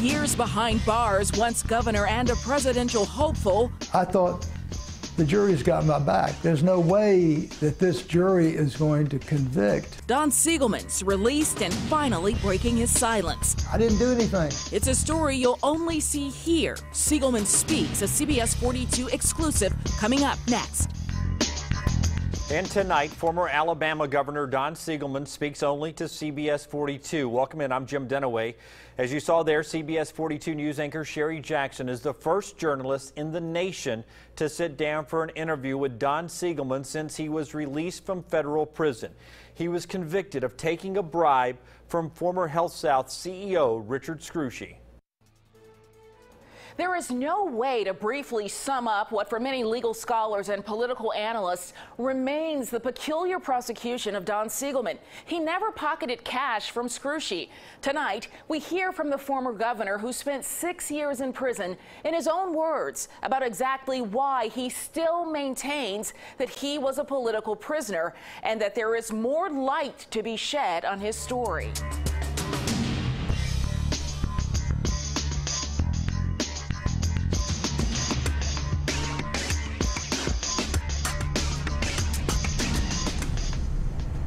years behind bars, once governor and a presidential hopeful. I thought, the jury's got my back. There's no way that this jury is going to convict. Don Siegelman's released and finally breaking his silence. I didn't do anything. It's a story you'll only see here. Siegelman Speaks, a CBS 42 exclusive, coming up next. And tonight, former Alabama Governor Don Siegelman speaks only to CBS 42. Welcome in, I'm Jim Dunaway. As you saw there, CBS 42 News anchor Sherry Jackson is the first journalist in the nation to sit down for an interview with Don Siegelman since he was released from federal prison. He was convicted of taking a bribe from former Health South CEO Richard Scrushy. There is no way to briefly sum up what for many legal scholars and political analysts remains the peculiar prosecution of Don Siegelman. He never pocketed cash from Scrushy. Tonight, we hear from the former governor who spent 6 years in prison in his own words about exactly why he still maintains that he was a political prisoner and that there is more light to be shed on his story.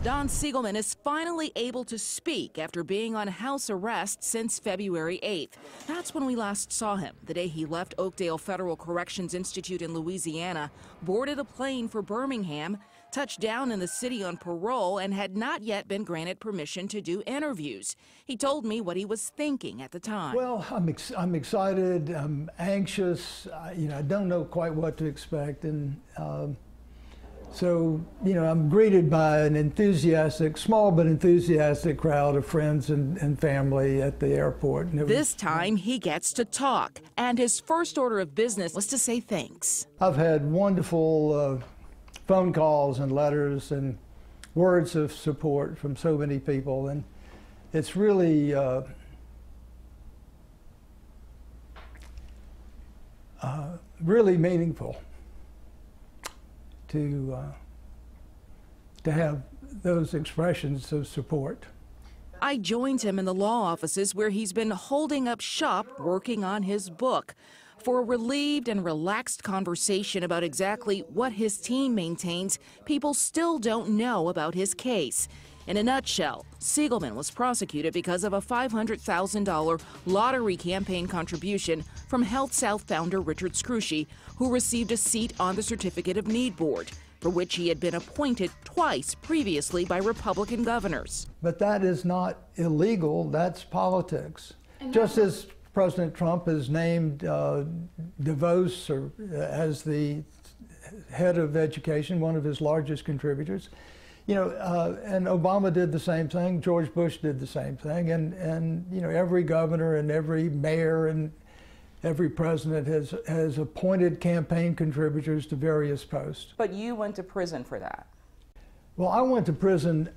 Don Siegelman is finally able to speak after being on house arrest since February 8th. That's when we last saw him, the day he left Oakdale Federal Corrections Institute in Louisiana, boarded a plane for Birmingham, touched down in the city on parole, and had not yet been granted permission to do interviews. He told me what he was thinking at the time. Well, I'm excited, I'm anxious, I don't know quite what to expect, and so, I'm greeted by an enthusiastic, small but enthusiastic crowd of friends and family at the airport. This time he gets to talk, and his first order of business was to say thanks. I've had wonderful phone calls and letters and words of support from so many people, and it's really really meaningful to have those expressions of support. I joined him in the law offices where he's been holding up shop working on his book for a relieved and relaxed conversation about exactly what his team maintains people still don't know about his case. In a nutshell, Siegelman was prosecuted because of a $500,000 lottery campaign contribution from Health South founder Richard Scrushy, who received a seat on the Certificate of Need Board, for which he had been appointed twice previously by Republican governors. But that is not illegal, that's politics. Just as President Trump has named DeVos as the head of education, one of his largest contributors. And Obama did the same thing, George Bush did the same thing, and every governor and every mayor and every president has appointed campaign contributors to various posts. But you went to prison for that. Well, I went to prison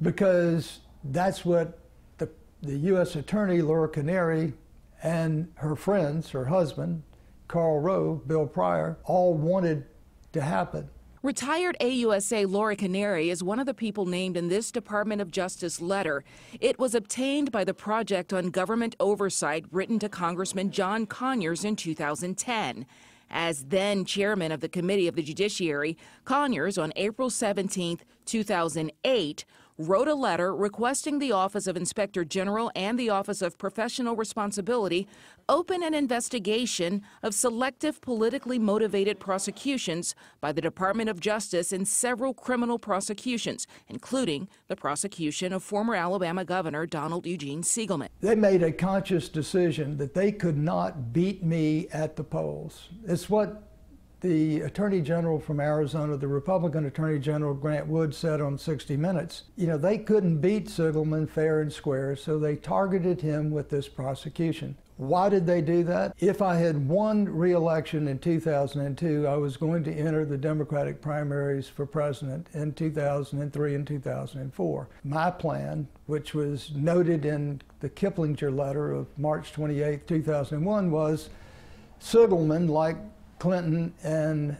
because that's what the U.S. Attorney, Laura Canary, and her friends, her husband, Karl Rove, Bill Pryor, all wanted to happen. Retired AUSA Laura Canary is one of the people named in this Department of Justice letter. It was obtained by the Project on Government Oversight written to Congressman John Conyers in 2010. As then chairman of the Committee of the Judiciary, Conyers on April 17, 2008, wrote a letter requesting the Office of Inspector General and the Office of Professional Responsibility open an investigation of selective politically motivated prosecutions by the Department of Justice in several criminal prosecutions, including the prosecution of former Alabama Governor Donald Eugene Siegelman. They made a conscious decision that they could not beat me at the polls. It's what the Attorney General from Arizona, the Republican Attorney General Grant Wood, said on 60 Minutes. They couldn't beat Siegelman fair and square, so they targeted him with this prosecution. Why did they do that? If I had won re-election in 2002, I was going to enter the Democratic primaries for president in 2003 and 2004. My plan, which was noted in the Kiplinger letter of March 28, 2001, was Siegelman, like Clinton and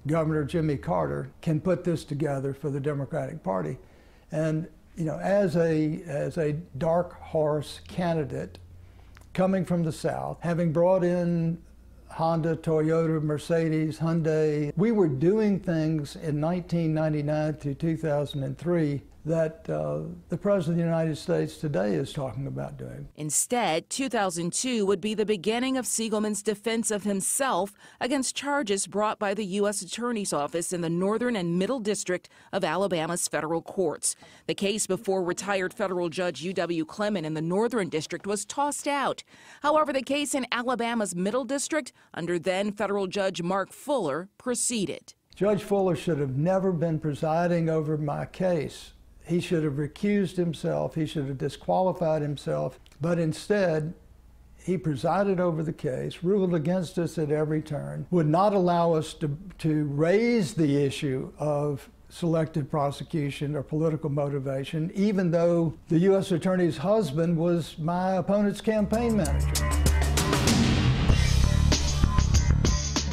Governor Jimmy Carter, can put this together for the Democratic Party. And as a dark horse candidate, coming from the South, having brought in Honda, Toyota, Mercedes, Hyundai. We were doing things in 1999 through 2003 that the President of the United States today is talking about doing. Instead, 2002 would be the beginning of Siegelman's defense of himself against charges brought by the U.S. Attorney's Office in the Northern and Middle District of Alabama's federal courts. The case before retired federal judge U.W. Clement in the Northern District was tossed out. However, the case in Alabama's Middle District under then federal judge Mark Fuller proceeded. Judge Fuller should have never been presiding over my case. He should have recused himself, he should have disqualified himself, but instead he presided over the case, ruled against us at every turn, would not allow us to raise the issue of selective prosecution or political motivation, even though the U.S. Attorney's husband was my opponent's campaign manager.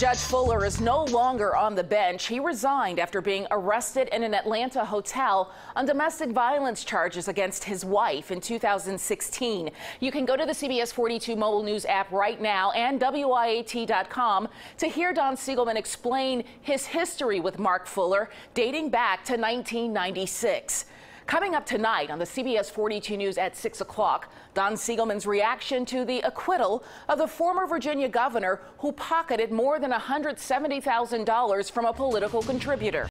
Judge Fuller is no longer on the bench. He resigned after being arrested in an Atlanta hotel on domestic violence charges against his wife in 2016. You can go to the CBS 42 mobile news app right now and WIAT.com to hear Don Siegelman explain his history with Mark Fuller dating back to 1996. Coming up tonight on the CBS 42 News at 6 o'clock, Don Siegelman's reaction to the acquittal of the former Virginia governor who pocketed more than $170,000 from a political contributor.